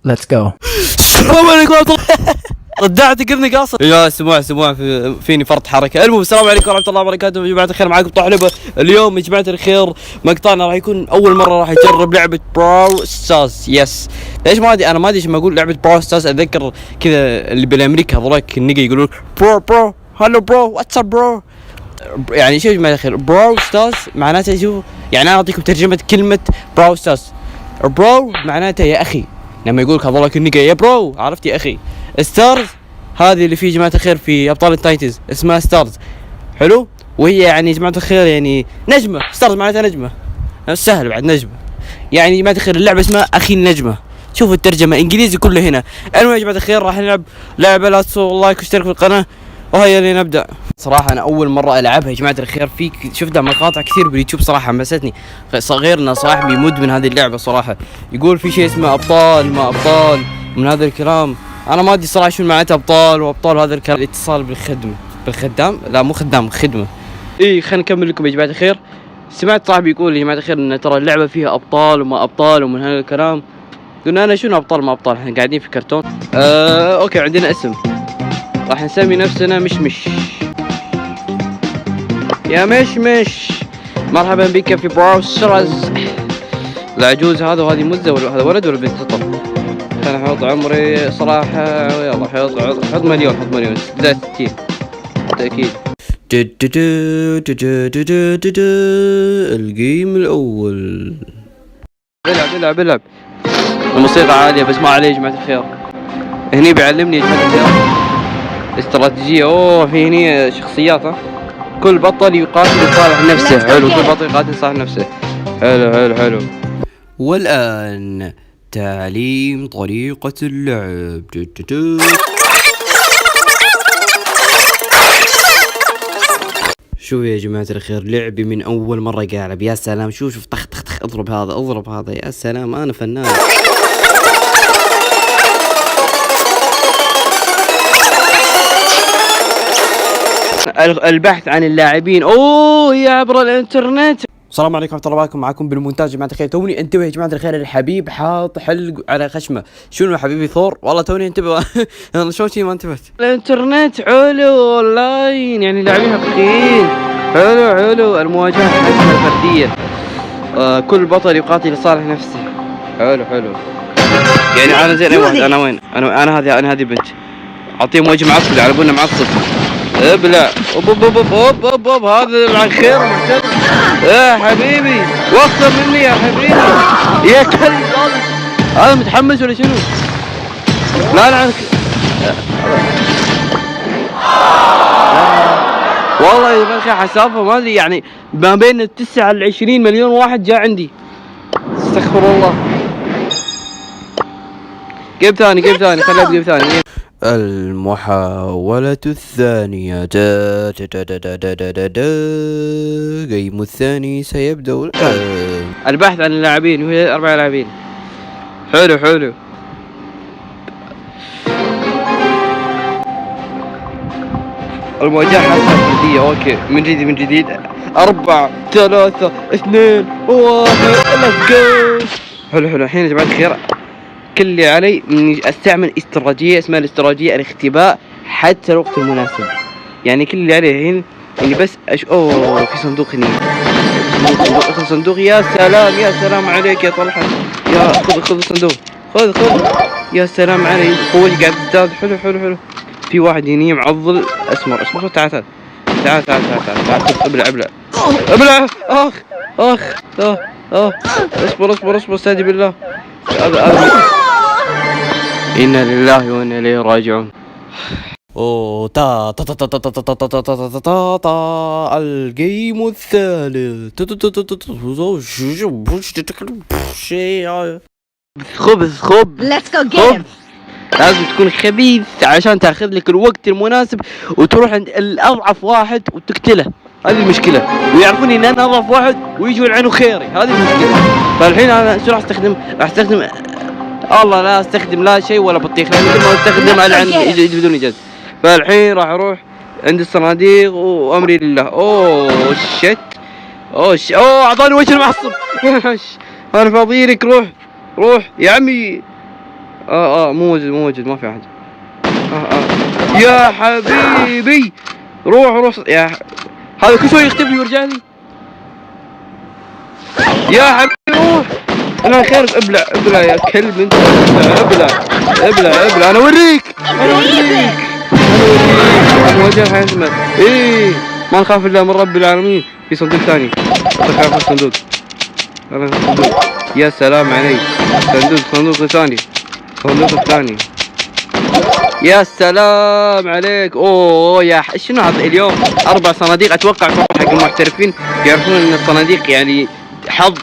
Let's go. السلام عليكم ورحمة الله. ردعت قرني قاصر يا سموع فيني فرط حركه. المهم السلام عليكم ورحمه الله وبركاته يا جماعه الخير، معاكم طحلبه. اليوم يا جماعه الخير مقطعنا راح يكون اول مره راح يجرب لعبه براول ستارز. يس ليش ما ادري، انا ما ادري ايش ما اقول لعبه براول ستارز. اتذكر كذا اللي بالامريكا هذولك النقا يقولون برو هلو برو واتس اب برو. يعني شوف يا جماعه الخير، براول ستارز معناته شوف، يعني انا اعطيكم ترجمه كلمه براول ستارز. برو معناته يا اخي، لما يقولك هذولك النقا يا برو، عرفت يا اخي. ستارز هذه اللي في جماعة الخير في أبطال التايتنز اسمها ستارز، حلو. وهي يعني جماعة الخير يعني نجمة، ستارز معناتها نجمة، سهل بعد نجمة. يعني جماعة الخير اللعبة اسمها أخي النجمة. شوفوا الترجمة إنجليزي كله هنا. المهم يا جماعة الخير راح نلعب لعبة، لا تنسوا لايك واشتركوا في القناة، وهيا اللي نبدأ. صراحة أنا أول مرة ألعبها يا جماعة الخير، شفت مقاطع كثير باليوتيوب صراحة حمستني. صغيرنا صراحة بيمدمن هذه اللعبة صراحة، يقول في شيء اسمه أبطال ما أبطال من هذا الكلام. انا ما ادري صراحه شو معناته ابطال وابطال هذا الكلام. الاتصال بالخدام لا مو خدام، خدمه. خلينا نكمل لكم يا جماعه الخير. سمعت صاحبي يقول يا جماعه الخير ان ترى اللعبه فيها ابطال وما ابطال ومن هذا الكلام. قلنا انا شنو ابطال ما ابطال، احنا قاعدين في كرتون. اوكي عندنا اسم، راح نسمي نفسنا مشمش. يا مشمش مرحبا بك في براول ستارز. العجوز هذا وهذه مزه، ولا هذا ولد ولا بنت؟ انا حط عمري صراحة، يلا حط مليون، حط مليون 60 بالتأكيد. الجيم الأول. العب الموسيقى عالية بس ما عليه يا جماعة الخير. هني بيعلمني يا جماعة الخير استراتيجية. اوه في هني شخصيات، ها كل بطل يقاتل لصالح نفسه. حلو، كل بطل يقاتل لصالح نفسه. حلو. والآن تعليم طريقة اللعب. شوف يا جماعة الخير، لعبي من أول مرة قاعد. يا سلام، شوف طخ اضرب هذا، يا سلام أنا فنان. البحث عن اللاعبين هي عبر الانترنت. السلام عليكم ورحمة الله وبركاته، معكم بالمونتاج يا جماعة الخير. توني انتبه يا جماعة الخير، الحبيب حاط حلق على خشمه. شنو حبيبي ثور؟ والله توني انتبه. انا شلون شي ما انتبهت. الانترنت حلو اونلاين، يعني لاعبين حقيقيين. حلو المواجهة حسنة الفردية. كل بطل يقاتل لصالح نفسه. حلو. يعني انا زين اي واحد، انا وين؟ انا هذه بنت. اعطيهم وجه معصب، يعرفونا معصب. ابلع اوب هذا الخير معتد. يا حبيبي وقف مني يا حبيبي يا كلب. هذا متحمس ولا شنو؟ لا عنك. والله يا اخي حسافه ما ادري، يعني ما بين 9 ل 20 مليون واحد جاء عندي. استغفر الله. جيب ثاني خليها تجيب ثاني. المحاولة الثانية. الجيم الثاني سيبدأ الآن. البحث عن اللاعبين، وهي 4 لاعبين. حلو. المواجهة حسنة فردية. اوكي من جديد 4 3 2 1 let's go. حلو. الحين يا جماعة الخير كل اللي علي اني استعمل استراتيجية اسمها الاستراتيجية الاختباء حتى الوقت المناسب. يعني كل اللي علي الحين اني بس اوه في صندوق هنا. صندوق. يا سلام عليك يا طلحة. يا خذ الصندوق، خذ. يا سلام علي، قوتي قاعد تزداد. حلو. في واحد هني معضل اسمر. تعال ابلع. اخ اصبر استهدي بالله. إنا لله وإنا إليه راجعون. الجيم الثالث. خبز. لازم تكون خبيث عشان تاخذ لك الوقت المناسب وتروح عند الأضعف واحد وتقتله. هذه المشكلة، ويعرفون ان انا اضعف واحد ويجوا يلعنوا خيري. هذه المشكلة. فالحين انا شو راح استخدم الله لا استخدم لا شيء ولا بطيخ، لان كل ما استخدم العن بدون ايجاد. فالحين راح اروح عند الصناديق وامري لله. اوه اعطاني وجه المعصب. انا فاضيلك. روح يا عمي. مو موجود ما في احد. يا حبيبي روح هذا كل شوي يختفي ويرجع لي. يا حبيبي روح. انا خيرك ابلع يا كلب انت. ابلع انا اوريك المواجهة حينتمر. ما نخاف الا من رب العالمين. في صندوق ثاني تخاف الصندوق. يا سلام عليك. صندوق الثاني. يا سلام عليك. يا شنو هذا اليوم 4 صناديق. اتوقع حق المحترفين يعرفون ان الصناديق يعني حظ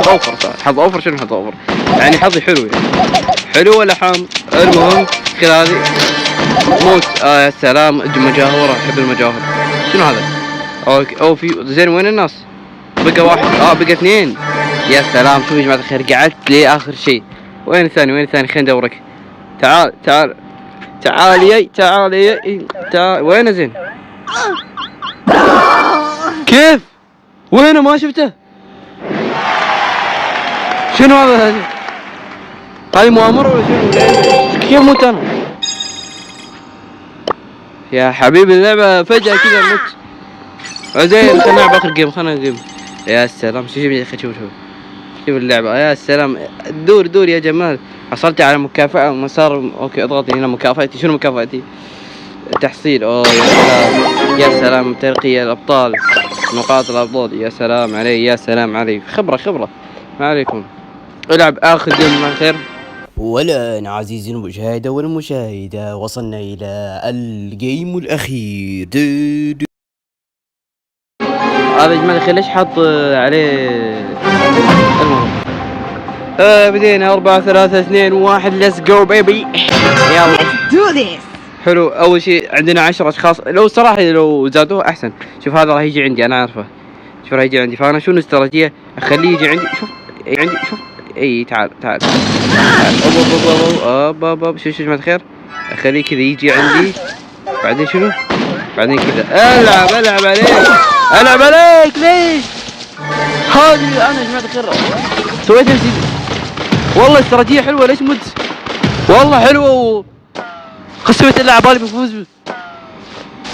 اوفر. صح حظ اوفر. شنو حظ اوفر يعني حظي حلو يعني. حلو ولا حام. المهم خذ هذه موت. يا سلام مجاهرة. احب المجاهر. شنو هذا؟ اوكي في زين. وين الناس؟ بقى واحد. بقى 2. يا سلام. شوف يا جماعة الخير قعدت لاخر شيء. وين الثاني خلينا ندورك. تعال وين زين؟ كيف؟ وينه ما شفته؟ شنو هذا؟ هاي مؤامرة ولا شنو؟ كيف موت انا؟ يا حبيبي اللعبة فجأة كذا مت. زين خلينا نلعب اخر جيم. يا سلام. شوف اللعبة. يا سلام. دور يا جمال. حصلت على مكافأة مسار. اوكي اضغط هنا مكافأتي. شنو مكافأتي؟ تحصيل. يا سلام. ترقية الابطال. نقاط الابطال. يا سلام علي. خبرة. ما عليكم. العب اخر جيم مع الخير. والآن عزيزي المشاهد والمشاهدة وصلنا إلى الجيم الأخير. هذا يا جماعة الخير ليش حاط عليه؟ المهم بدينا 4 3 2 1. ليتس جو بيبي. يلا حلو. أول شيء عندنا 10 أشخاص. لو زادوه أحسن. شوف هذا راح يجي عندي أنا عارفه. شوف راح يجي عندي. فأنا شنو الاستراتيجية أخليه يجي عندي. شوف تعال شوف يا جماعة الخير. اخليه كذا يجي عندي. بعدين شنو؟ بعدين كذا العب عليك ليش؟ هذه انا يا جماعة الخير سويت نفسي. والله استراتيجية حلوة. ليش مت؟ والله حلوة. خسويت اللعب بالي بفوز.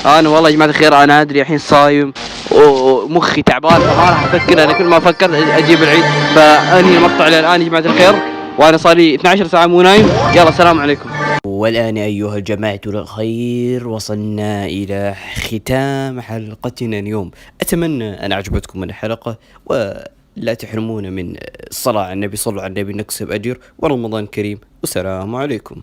انا والله يا جماعة الخير انا ادري الحين صايم ومخي تعبان فما راح افكر. انا كل ما فكرت اجيب العيد. فانهي المقطع الان يا جماعة الخير وانا صار لي 12 ساعة مو نايم. يلا سلام عليكم. والآن أيها الجماعة الخير وصلنا إلى ختام حلقتنا اليوم. أتمنى أن أعجبتكم الحلقة ولا تحرمونا من الصلاة على النبي. صلوا على النبي نكسب أجر ورمضان كريم والسلام عليكم.